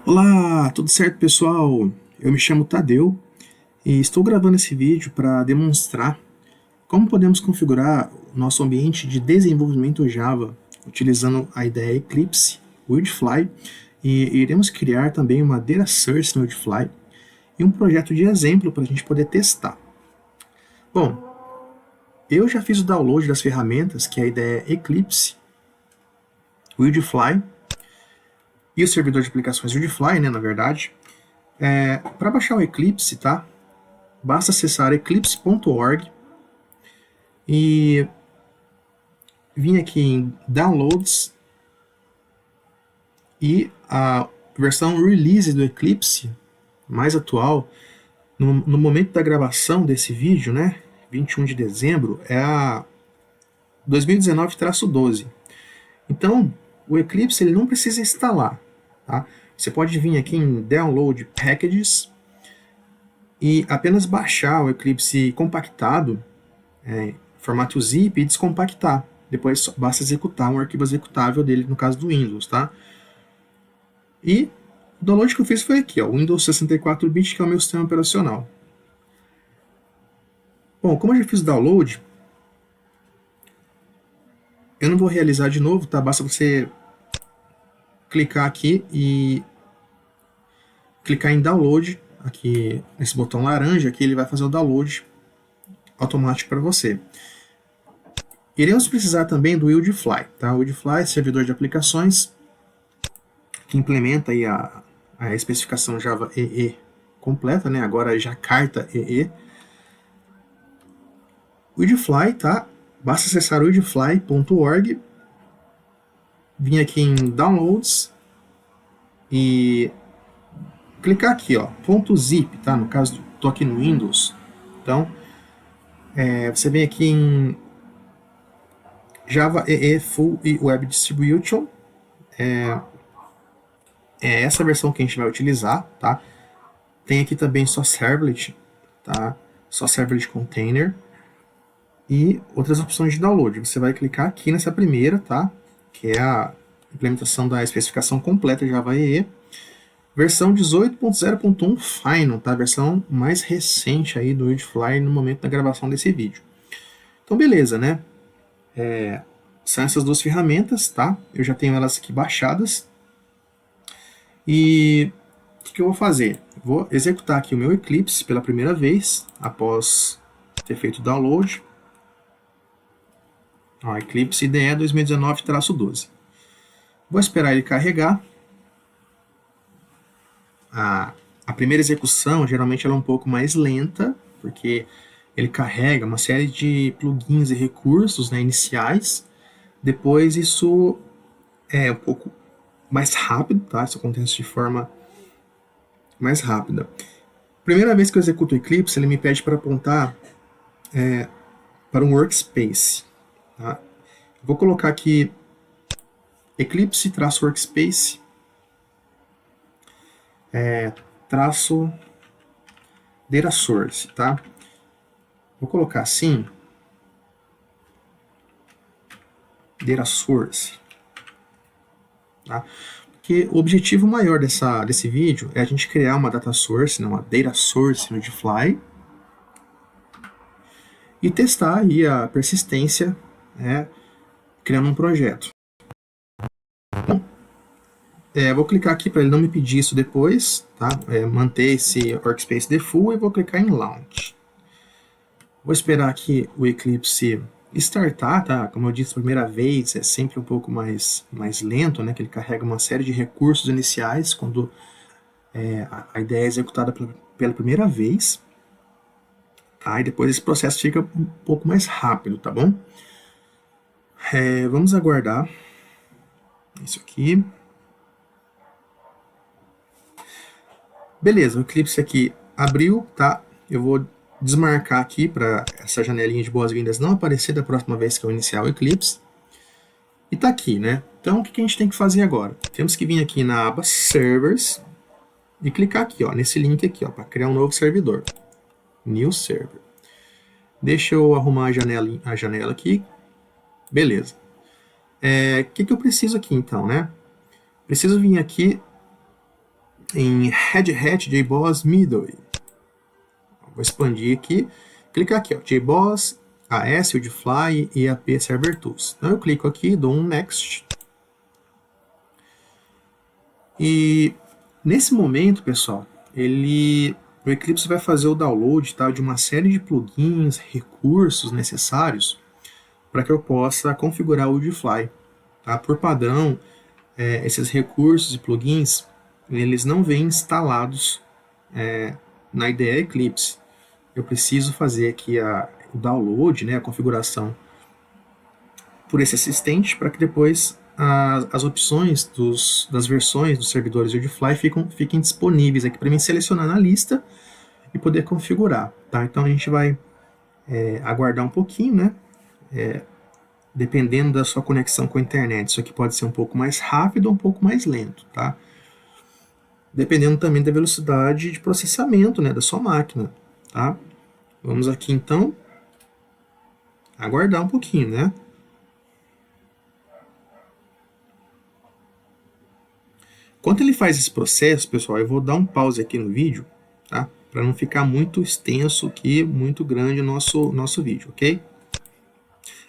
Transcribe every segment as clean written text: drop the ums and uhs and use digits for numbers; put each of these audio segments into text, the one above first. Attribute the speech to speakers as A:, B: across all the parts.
A: Olá, tudo certo, pessoal? Eu me chamo Tadeu e estou gravando esse vídeo para demonstrar como podemos configurar o nosso ambiente de desenvolvimento Java utilizando a ideia Eclipse, o Wildfly, e iremos criar também uma data source no Wildfly e um projeto de exemplo para a gente poder testar. Bom, eu já fiz o download das ferramentas, que é a ideia Eclipse, Wildfly e o servidor de aplicações Wildfly, né, na verdade. Para baixar o Eclipse, tá? Basta acessar eclipse.org e vir aqui em Downloads e a versão Release do Eclipse, mais atual, no momento da gravação desse vídeo, né, 21 de dezembro, é a 2019-12. Então, o Eclipse ele não precisa instalar. Tá? Você pode vir aqui em Download Packages e apenas baixar o Eclipse compactado, formato zip, e descompactar. Depois basta executar um arquivo executável dele, no caso do Windows. Tá? E o download que eu fiz foi aqui, ó, Windows 64-bit, que é o meu sistema operacional. Bom, como eu já fiz o download, eu não vou realizar de novo, tá? Basta você clicar aqui e clicar em download, aqui nesse botão laranja, aqui ele vai fazer o download automático para você. Iremos precisar também do Wildfly, tá? O Wildfly é servidor de aplicações que implementa aí a especificação Java EE completa, né? Agora já carta EE. Wildfly, tá? Basta acessar wildfly.org, vir aqui em Downloads e clicar aqui, ó, .zip, tá? No caso, estou aqui no Windows. Então, você vem aqui em Java EE Full e Web Distribution. É essa versão que a gente vai utilizar, tá? Tem aqui também só Servlet, tá? Só Servlet Container e outras opções de download. Você vai clicar aqui nessa primeira, tá? Que é a implementação da especificação completa Java EE, versão 18.0.1 Final, tá? A versão mais recente aí do Wildfly no momento da gravação desse vídeo. Então, beleza, né? São essas duas ferramentas, tá? Eu já tenho elas aqui baixadas. E o que eu vou fazer? Vou executar aqui o meu Eclipse pela primeira vez, após ter feito o download. Ó, Eclipse IDE 2019-12. Vou esperar ele carregar. A primeira execução, geralmente, ela é um pouco mais lenta, porque ele carrega uma série de plugins e recursos, né, iniciais. Depois isso é um pouco mais rápido, tá? Isso acontece de forma mais rápida. Primeira vez que eu executo o Eclipse, ele me pede para apontar para um workspace. Tá? Vou colocar aqui Eclipse-workspace traço data source, tá? Vou colocar assim, data source, tá? Porque o objetivo maior desse vídeo é a gente criar uma data source, né, uma data source no Wildfly, e testar aí a persistência, né, criando um projeto. Bom, vou clicar aqui para ele não me pedir isso depois, tá? Manter esse workspace default e vou clicar em Launch. Vou esperar aqui o Eclipse startar, tá? Como eu disse, a primeira vez é sempre um pouco mais lento, né? Que ele carrega uma série de recursos iniciais quando a ideia é executada pela primeira vez. Tá? E depois esse processo fica um pouco mais rápido, tá bom? Vamos aguardar isso aqui. Beleza, o Eclipse aqui abriu, tá? Eu vou desmarcar aqui para essa janelinha de boas-vindas não aparecer da próxima vez que eu iniciar o Eclipse. E tá aqui, né? Então, o que a gente tem que fazer agora? Temos que vir aqui na aba Servers e clicar aqui, ó, nesse link aqui, ó, para criar um novo servidor. New Server. Deixa eu arrumar a janela aqui. Beleza. O que eu preciso aqui, então, né? Preciso vir aqui em Red Hat JBoss Midway. Vou expandir aqui, clicar aqui, ó, JBoss, AS, Wildfly e AP Server Tools. Então eu clico aqui, dou um Next. E nesse momento, pessoal, o Eclipse vai fazer o download, tá, de uma série de plugins, recursos necessários para que eu possa configurar o Wildfly. Tá? Por padrão, esses recursos e plugins, eles não vêm instalados na IDE Eclipse. Eu preciso fazer aqui o download, né, a configuração por esse assistente, para que depois as opções das versões dos servidores Wildfly fiquem disponíveis aqui para mim selecionar na lista e poder configurar. Tá? Então a gente vai aguardar um pouquinho, né? Dependendo da sua conexão com a internet, isso aqui pode ser um pouco mais rápido ou um pouco mais lento, tá? Dependendo também da velocidade de processamento, né, da sua máquina, tá? Vamos aqui então aguardar um pouquinho, né? Enquanto ele faz esse processo, pessoal, eu vou dar um pause aqui no vídeo, tá? Para não ficar muito extenso aqui, muito grande o nosso vídeo, ok?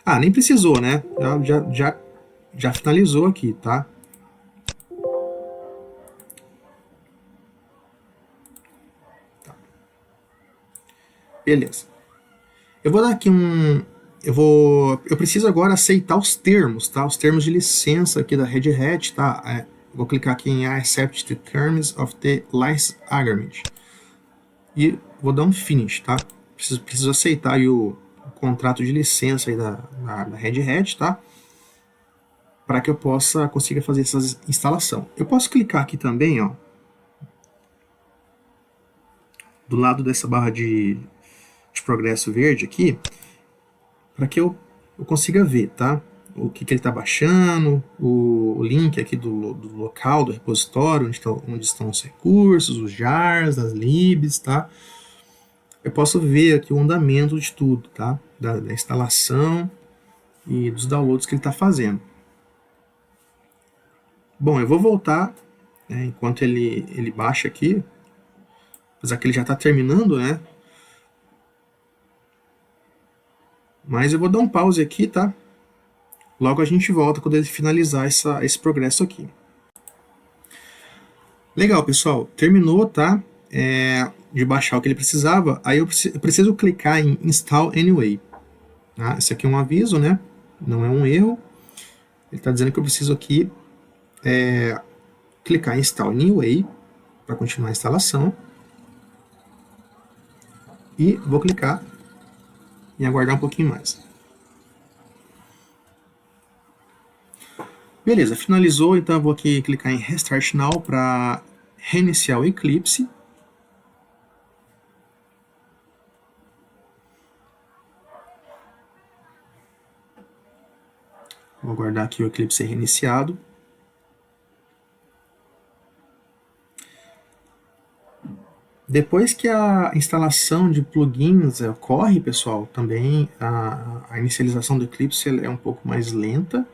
A: Ah, nem precisou, né? Já finalizou aqui, tá? Beleza. Eu vou dar aqui eu preciso agora aceitar os termos, tá? Os termos de licença aqui da Red Hat, tá? Vou clicar aqui em I accept the terms of the license agreement. E vou dar um finish, tá? Preciso aceitar aí o contrato de licença aí da Red Hat, tá? Para que eu consiga fazer essa instalação. Eu posso clicar aqui também, ó, do lado dessa barra de progresso verde aqui, para que eu consiga ver, tá? O que ele está baixando, o link aqui do local, do repositório, onde estão os recursos, os jars, as libs, tá? Eu posso ver aqui o andamento de tudo, tá? Da instalação e dos downloads que ele está fazendo. Bom, eu vou voltar, né, enquanto ele baixa aqui, apesar que ele já está terminando, né? Mas eu vou dar um pause aqui, tá? Logo a gente volta quando ele finalizar esse progresso aqui. Legal, pessoal. Terminou, tá? De baixar o que ele precisava. Aí eu preciso clicar em Install Anyway. Tá? Esse aqui é um aviso, né? Não é um erro. Ele está dizendo que eu preciso aqui clicar em Install Anyway para continuar a instalação. E vou clicar em aguardar um pouquinho mais. Beleza, finalizou, então eu vou aqui clicar em Restart Now para reiniciar o Eclipse. Vou aguardar aqui o Eclipse ser reiniciado. Depois que a instalação de plugins ocorre, pessoal, também a inicialização do Eclipse é um pouco mais lenta,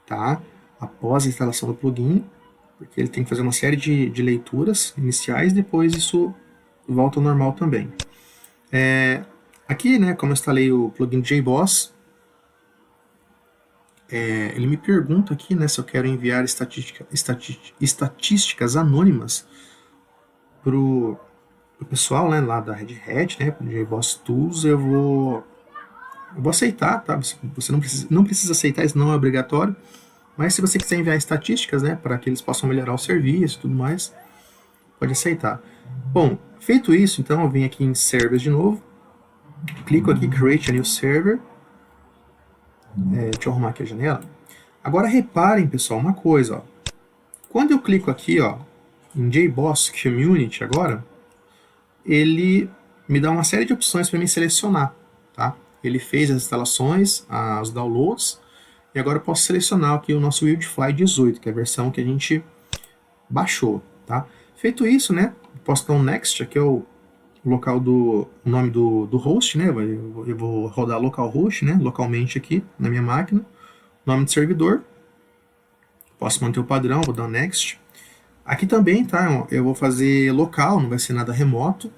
A: tá? Após a instalação do plugin, porque ele tem que fazer uma série de leituras iniciais, depois isso volta ao normal também. Aqui, né, como eu instalei o plugin JBoss, ele me pergunta aqui, né, se eu quero enviar estatísticas anônimas para o pessoal, né, lá da Red Hat, né, do JBoss Tools. Eu vou aceitar, tá? Você não precisa aceitar, isso não é obrigatório. Mas se você quiser enviar estatísticas, né, para que eles possam melhorar o serviço e tudo mais, pode aceitar. Bom, feito isso, então eu venho aqui em Servers de novo, clico aqui Create a New Server. Deixa eu arrumar aqui a janela. Agora reparem, pessoal, uma coisa, ó. Quando eu clico aqui, ó, em JBoss Community agora, ele me dá uma série de opções para mim selecionar, tá? Ele fez as instalações, os downloads, e agora eu posso selecionar aqui o nosso Wildfly 18, que é a versão que a gente baixou, tá? Feito isso, né, posso dar um Next, aqui é o local o nome do host, né, eu vou rodar localhost, né, localmente aqui na minha máquina, nome do servidor, posso manter o padrão, vou dar um Next. Aqui também, tá? Eu vou fazer local, não vai ser nada remoto.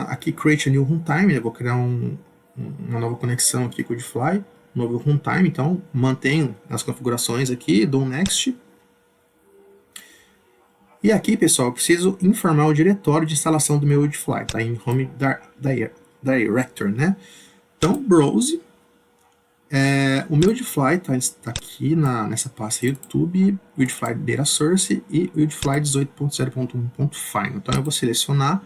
A: Aqui, create a new runtime, eu vou criar uma nova conexão aqui com o Woodfly, novo runtime, então mantenho as configurações aqui, dou um next. E aqui, pessoal, eu preciso informar o diretório de instalação do meu Woodfly, tá? Em Home Director, né? Então, browse. O meu Woodfly tá aqui nessa pasta YouTube, Woodfly Data Source e Woodfly 18.0.1.final. Então, eu vou selecionar.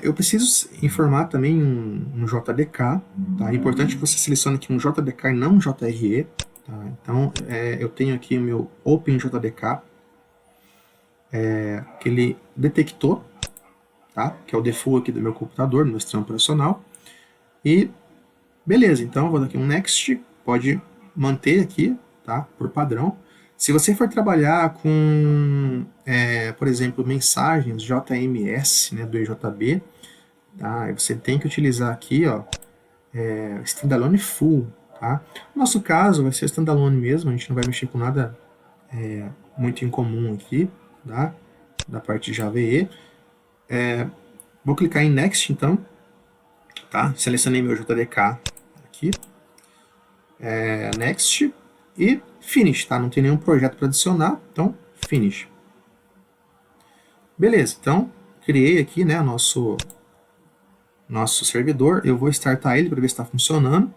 A: Eu preciso informar também um JDK, tá? É importante que você selecione aqui um JDK e não um JRE, tá? Então, eu tenho aqui o meu OpenJDK, que ele detectou, tá? Que é o default aqui do meu computador, no meu sistema operacional. E beleza, então eu vou dar aqui um Next, pode manter aqui, tá? Por padrão. Se você for trabalhar com, por exemplo, mensagens JMS, né, do EJB, tá? Você tem que utilizar aqui, ó, standalone full, tá? No nosso caso vai ser standalone mesmo, a gente não vai mexer com nada muito incomum aqui, tá? Da parte de Java EE. Vou clicar em Next, então, tá? Selecionei meu JDK aqui, Next e Finish, tá? Não tem nenhum projeto para adicionar, então Finish. Beleza, então criei aqui, né, nosso servidor. Eu vou startar ele para ver se está funcionando.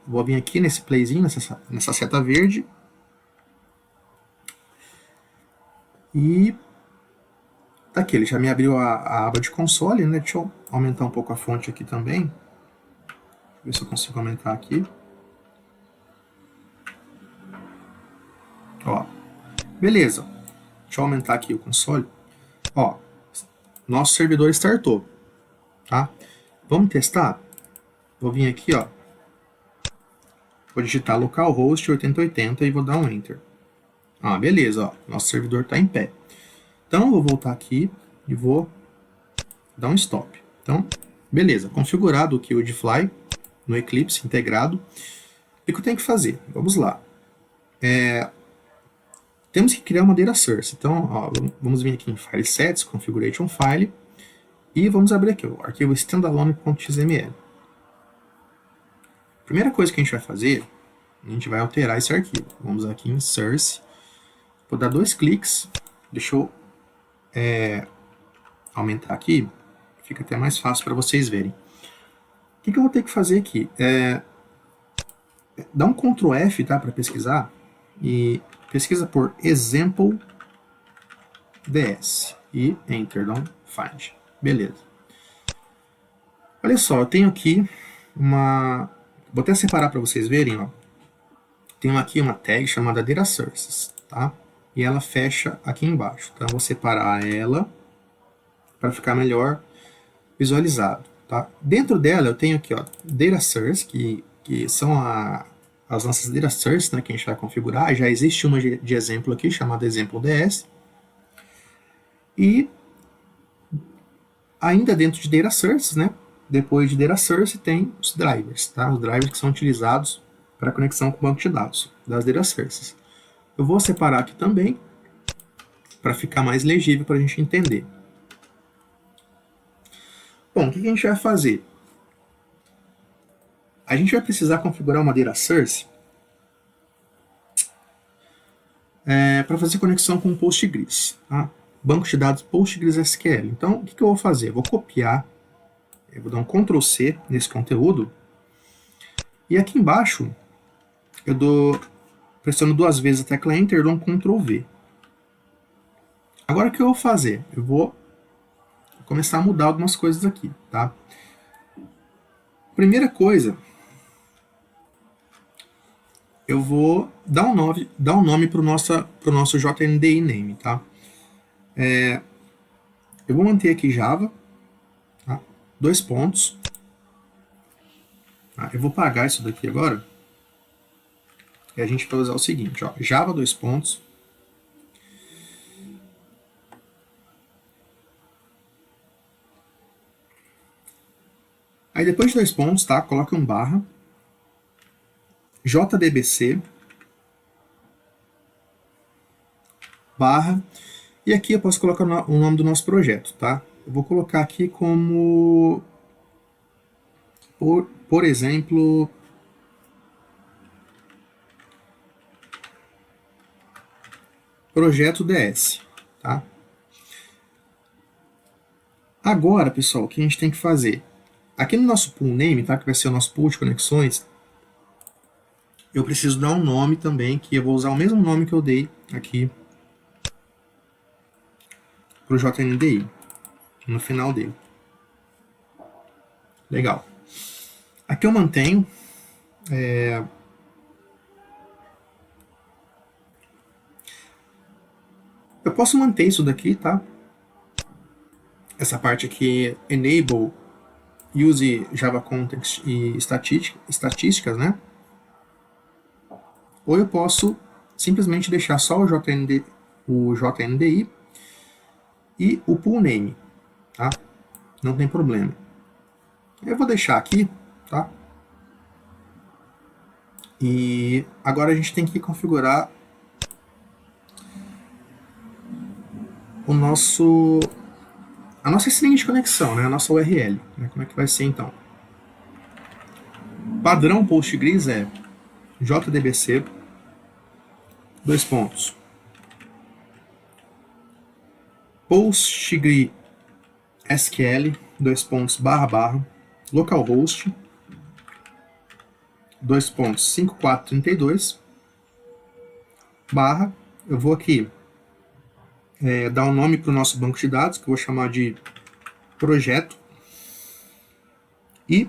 A: Vou vir aqui nesse playzinho, nessa seta verde. E tá aqui, ele já me abriu a aba de console, né? Deixa eu aumentar um pouco a fonte aqui também. Ver se eu consigo aumentar aqui. Ó, beleza. Deixa eu aumentar aqui o console. Ó, nosso servidor startou, tá? Vamos testar? Vou vir aqui, ó. Vou digitar localhost 8080 e vou dar um enter. Beleza, ó. Nosso servidor está em pé. Então, eu vou voltar aqui e vou dar um stop. Então, beleza. Configurado aqui o Woodfly no Eclipse integrado. O que eu tenho que fazer? Vamos lá. Temos que criar uma data source. Então, ó, vamos vir aqui em File Sets, Configuration File, e vamos abrir aqui o arquivo standalone.xml. Primeira coisa que a gente vai fazer, a gente vai alterar esse arquivo. Vamos aqui em Source, vou dar 2 cliques, deixa eu aumentar aqui, fica até mais fácil para vocês verem. O que eu vou ter que fazer aqui? Dá um Ctrl F, tá, para pesquisar, e pesquisa por example ds e enter, dá um find. Beleza. Olha só, eu tenho aqui vou até separar para vocês verem, ó. Tenho aqui uma tag chamada data sources, tá? E ela fecha aqui embaixo. Então eu vou separar ela para ficar melhor visualizado, tá? Dentro dela eu tenho aqui, ó, data source, que são as nossas data sources, né, que a gente vai configurar. Já existe uma de exemplo aqui chamada exemplo ds. E ainda dentro de data sources, né, depois de data source tem os drivers, tá? Os drivers que são utilizados para conexão com o banco de dados das data sources. Eu vou separar aqui também para ficar mais legível para a gente entender. Bom, o que a gente vai fazer? A gente vai precisar configurar uma data source para fazer conexão com o Postgres, tá? Banco de dados PostgreSQL. Então, o que eu vou fazer? Eu vou copiar, eu vou dar um Ctrl C nesse conteúdo, e aqui embaixo eu pressiono 2 vezes a tecla Enter, dou um Ctrl V. Agora o que eu vou fazer? Eu vou começar a mudar algumas coisas aqui, tá? Primeira coisa, eu vou dar um nome para o nosso JNDI name, tá? Eu vou manter aqui Java, tá? 2 pontos. Tá? Eu vou apagar isso daqui agora. E a gente vai usar o seguinte, ó, Java 2 pontos. Aí depois de 2 pontos, tá? Coloca um barra. JDBC. barra, e aqui eu posso colocar o nome do nosso projeto, tá? Eu vou colocar aqui como, por exemplo, projeto DS, tá? Agora, pessoal, o que a gente tem que fazer? Aqui no nosso pool name, tá? Que vai ser o nosso pool de conexões, eu preciso dar um nome também, que eu vou usar o mesmo nome que eu dei aqui para o JNDI, no final dele. Legal. Aqui eu mantenho. Eu posso manter isso daqui, tá? Essa parte aqui, enable use Java Context e estatísticas, né? Ou eu posso simplesmente deixar só o JNDI e o pool name, tá? Não tem problema. Eu vou deixar aqui, tá? E agora a gente tem que configurar a nossa string de conexão, né? A nossa URL. Né? Como é que vai ser então? Padrão Postgres é JDBC, dois pontos, PostgreSQL, dois pontos, barra, localhost, dois pontos, 5432, barra, eu vou aqui dar um nome para o nosso banco de dados, que eu vou chamar de projeto, e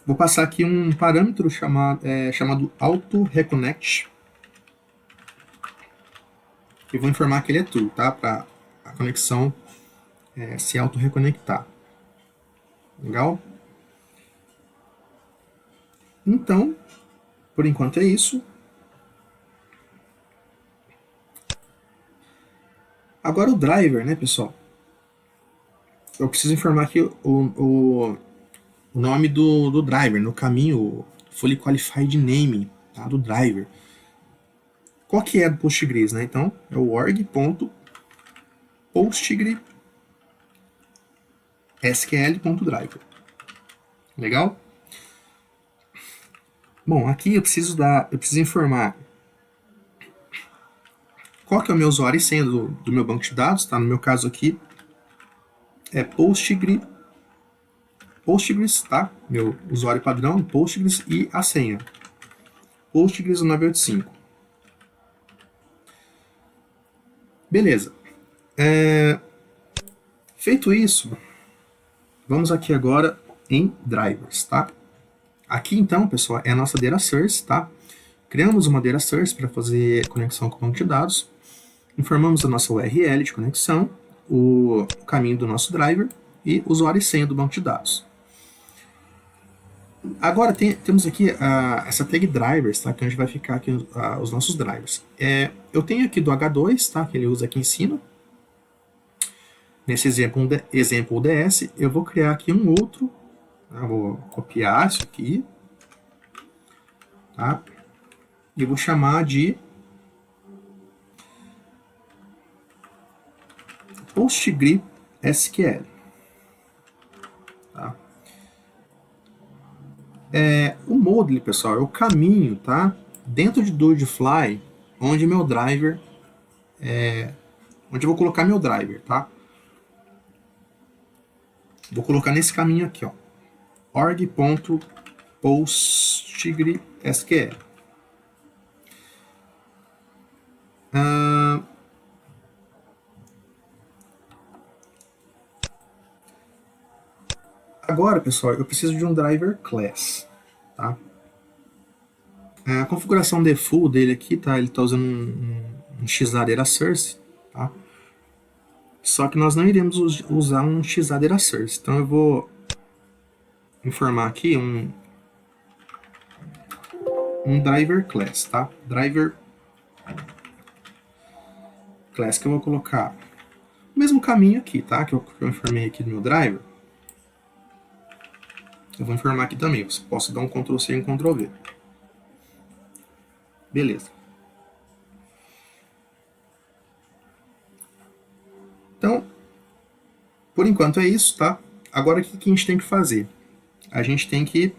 A: vou passar aqui um parâmetro chamado AutoReconnect, e vou informar que ele é true, tá? Para a conexão se auto-reconectar. Legal? Então, por enquanto é isso. Agora o driver, né, pessoal? Eu preciso informar aqui o nome do driver, no caminho, fully qualified name, tá, do driver. Qual que é do Postgres, né? Então, é o org.postgres.sql.driver. Legal? Bom, aqui eu preciso informar qual que é o meu usuário e senha do meu banco de dados, tá? No meu caso aqui é Postgres, tá? Meu usuário padrão, Postgres, e a senha, Postgres 985. Beleza. Feito isso, vamos aqui agora em drivers, tá? Aqui então, pessoal, é a nossa data source, tá? Criamos uma data source para fazer conexão com o banco de dados. Informamos a nossa URL de conexão, o caminho do nosso driver e usuário e senha do banco de dados. Agora temos aqui essa tag drivers, tá? Que onde vai ficar aqui os nossos drivers. Eu tenho aqui do H2, tá? Que ele usa aqui em cima. Nesse exemplo DS, eu vou criar aqui um outro. Tá? Vou copiar isso aqui. Tá? E vou chamar de PostgreSQL. Tá? O module, pessoal, é o caminho, tá? Dentro de Doodfly, onde meu driver onde eu vou colocar meu driver, tá? Vou colocar nesse caminho aqui, ó. org.postgresql. Agora, pessoal, eu preciso de um driver class, tá? A configuração default dele aqui, tá? Ele está usando um Xadera Source, tá? Só que nós não iremos usar um Xadera Source. Então eu vou informar aqui um driver class, tá? Driver class que eu vou colocar o mesmo caminho aqui, tá? Que eu informei aqui do meu driver. Eu vou informar aqui também. Você posso dar um Ctrl+C e um Ctrl+V. Beleza. Por enquanto é isso, tá? Agora o que a gente tem que fazer? A gente tem que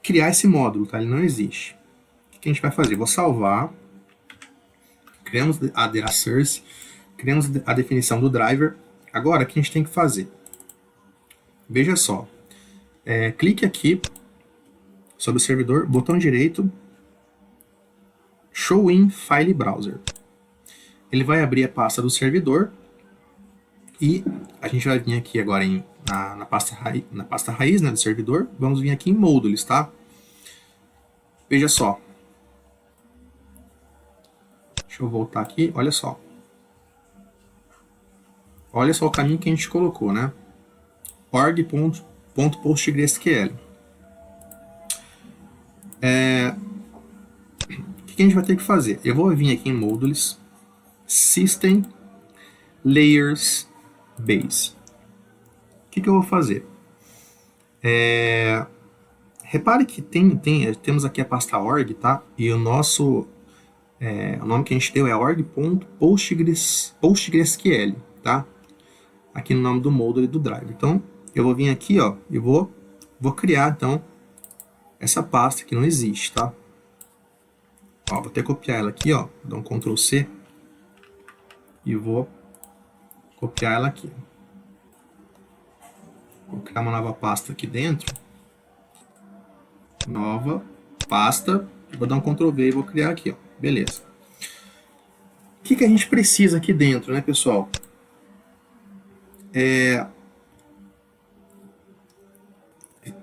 A: criar esse módulo, tá? Ele não existe. O que a gente vai fazer? Vou salvar, criamos a data source, criamos a definição do driver. Agora, o que a gente tem que fazer? Veja só, clique aqui sobre o servidor, botão direito, Show in File Browser. Ele vai abrir a pasta do servidor e a gente vai vir aqui agora na pasta raiz, né, do servidor. Vamos vir aqui em Modules, tá? Veja só. Deixa eu voltar aqui, olha só. Olha só o caminho que a gente colocou, né? org.postgresql. O que a gente vai ter que fazer? Eu vou vir aqui em Modules, System, Layers, Base. O que eu vou fazer? Repare que temos aqui a pasta org, tá? E o nosso o nome que a gente deu é org.postgresql, tá? Aqui no nome do módulo e do driver. Então, eu vou vir aqui, ó, e vou criar, então, essa pasta que não existe, tá? Ó, vou até copiar ela aqui, ó, dar um Ctrl C e vou copiar ela aqui. Vou criar uma nova pasta aqui dentro. Nova pasta. Vou dar um Ctrl V e vou criar aqui, ó. Beleza. O que a gente precisa aqui dentro, né, pessoal?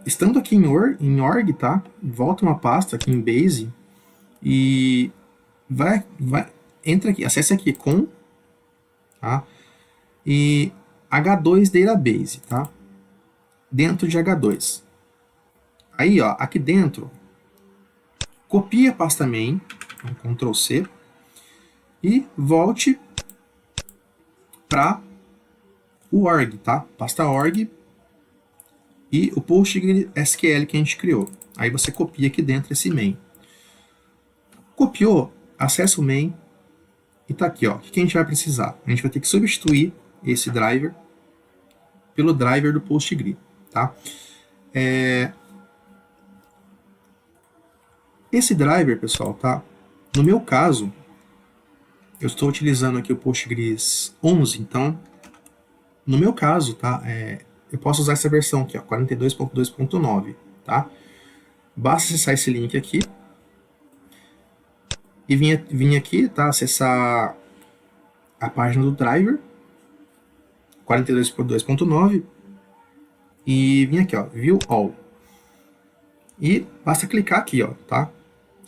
A: Estando aqui em org, tá? Volta uma pasta aqui em Base e entra aqui, acesse aqui com, tá? E H2 Database, tá? Dentro de H2. Aí, ó, aqui dentro, copie a pasta main, então, Ctrl C, e volte para o org, tá? Pasta org e o PostgreSQL que a gente criou. Aí você copia aqui dentro esse main. Copiou, acessa o main e tá aqui, ó. O que a gente vai precisar? A gente vai ter que substituir esse driver pelo driver do Postgre, tá? Esse driver, pessoal, tá? No meu caso, eu estou utilizando aqui o Postgres 11, então, no meu caso, tá? Eu posso usar essa versão aqui, ó, 42.2.9, tá? Basta acessar esse link aqui e vir aqui, tá? Acessar a página do driver 42.2.9 e vir aqui, ó, View All. E basta clicar aqui, ó, tá?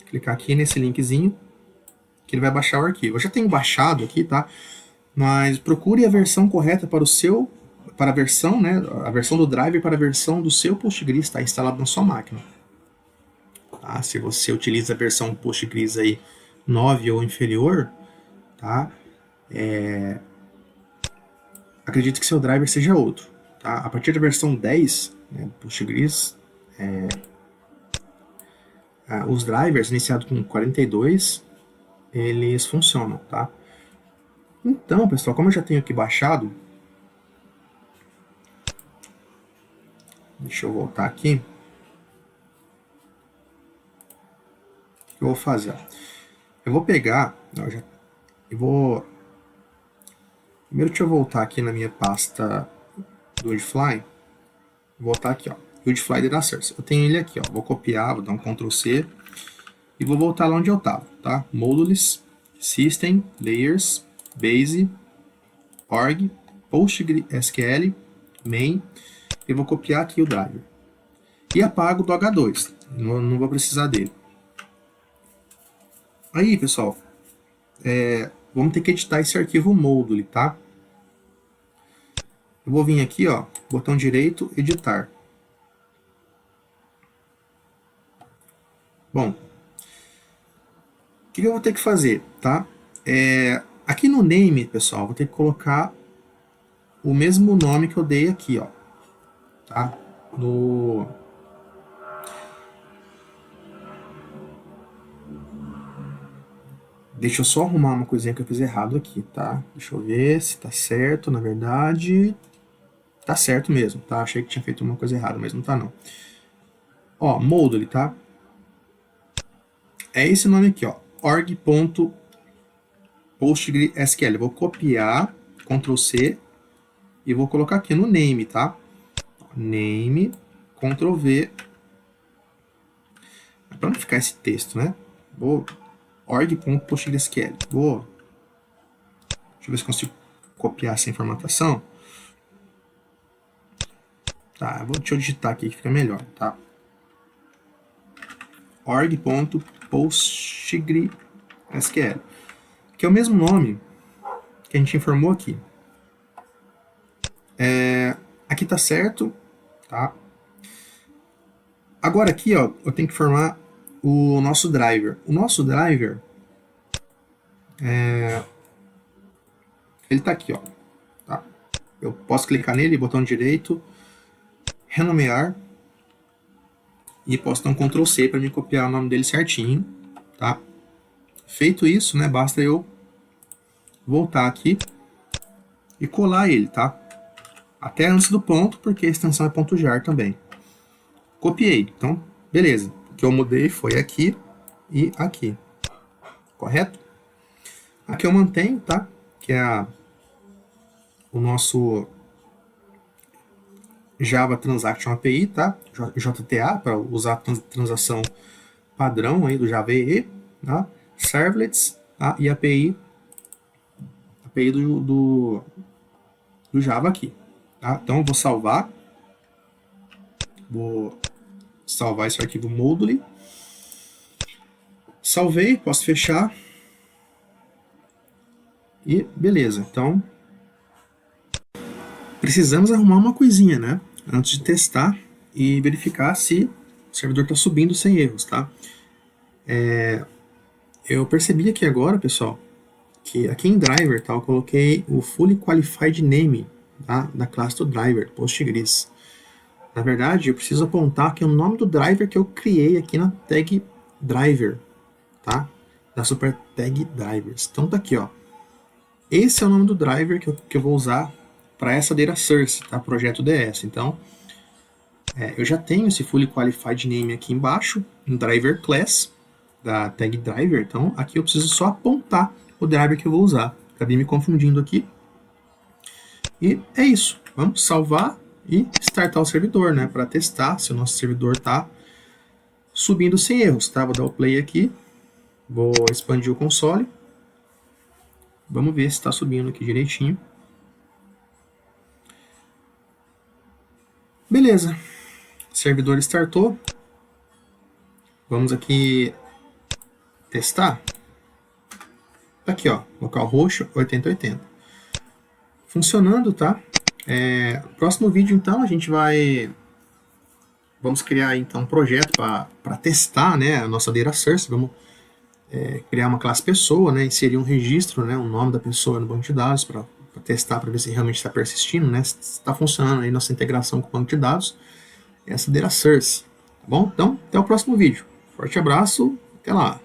A: Clicar aqui nesse linkzinho que ele vai baixar o arquivo. Eu já tenho baixado aqui, tá? Mas procure a versão correta para a versão, né? A versão do driver para a versão do seu Postgres, está instalado na sua máquina. Tá? Se você utiliza a versão Postgres aí 9 ou inferior, tá? Acredito que seu driver seja outro. Tá? A partir da versão 10, né, Postgres, os drivers iniciados com 42, eles funcionam, tá? Então, pessoal, como eu já tenho aqui baixado, deixa eu voltar aqui. O que eu vou fazer? Eu vou pegar, primeiro deixa eu voltar aqui na minha pasta do Woodfly. Vou voltar aqui, ó, Woodfly Data Source. Eu tenho ele aqui, ó. Vou copiar, vou dar um Ctrl C e vou voltar lá onde eu estava, tá? Modules, System, Layers, Base, Org, PostgreSQL, Main. Eu vou copiar aqui o driver e apago do H2. Não vou precisar dele. Aí, pessoal, vamos ter que editar esse arquivo module, tá? Eu vou vir aqui, ó, botão direito, editar. Bom, o que eu vou ter que fazer, tá? Aqui no name, pessoal, vou ter que colocar o mesmo nome que eu dei aqui, ó, tá? Deixa eu só arrumar uma coisinha que eu fiz errado aqui, tá? Deixa eu ver se tá certo, na verdade. Tá certo mesmo, tá? Achei que tinha feito uma coisa errada, mas não tá não. Ó, Moodle, tá? É esse nome aqui, ó. org.postgresql. Eu vou copiar, Ctrl C, e vou colocar aqui no name, tá? Name, Ctrl V. Para não ficar esse texto, né? Vou org.postgresql. Deixa eu ver se consigo copiar essa informação. Tá, deixa eu digitar aqui que fica melhor, tá? org.postgresql, que é o mesmo nome que a gente informou aqui. Aqui tá certo, tá? Agora aqui, ó, eu tenho que formar o nosso driver. O nosso driver, ele tá aqui, ó. Tá? Eu posso clicar nele, botão direito, renomear, e posso dar um Ctrl C para me copiar o nome dele certinho, tá? Feito isso, né, basta eu voltar aqui e colar ele, tá? Até antes do ponto, porque a extensão é ponto .jar também. Copiei, então, beleza. O que eu mudei foi aqui e aqui, correto? Aqui eu mantenho, tá? Que é o nosso Java Transaction API, tá? JTA, para usar a transação padrão aí do Java EE, tá? Servlets, tá? E API do Java aqui, tá? Então eu vou salvar esse arquivo Moodle. Salvei, posso fechar. E beleza, então precisamos arrumar uma coisinha, né? Antes de testar e verificar se o servidor está subindo sem erros, tá? Eu percebi aqui agora, pessoal, que aqui em driver, tá, eu coloquei o fully qualified name, tá, da classe do driver, Postgres. Na verdade, eu preciso apontar aqui o nome do driver que eu criei aqui na tag driver, tá? Da super tag drivers. Então tá aqui, ó. Esse é o nome do driver que eu vou usar para essa data source, tá? Projeto DS. Então, eu já tenho esse fully qualified name aqui embaixo, no driver class da tag driver. Então, aqui eu preciso só apontar o driver que eu vou usar. Acabei me confundindo aqui. E é isso. Vamos salvar e startar o servidor, né? Para testar se o nosso servidor está subindo sem erros, tá? Vou dar o play aqui. Vou expandir o console. Vamos ver se está subindo aqui direitinho. Beleza. O servidor startou. Vamos aqui testar. Tá aqui, ó. Localhost 8080. Funcionando, tá? Próximo vídeo, então, a gente vamos criar então um projeto para testar, né, a nossa data source. Vamos criar uma classe pessoa, né, inserir um registro, né, o nome da pessoa no banco de dados para testar, para ver se realmente está persistindo, né, se está funcionando aí nossa integração com o banco de dados, essa data source. Tá bom? Então, até o próximo vídeo. Forte abraço, até lá!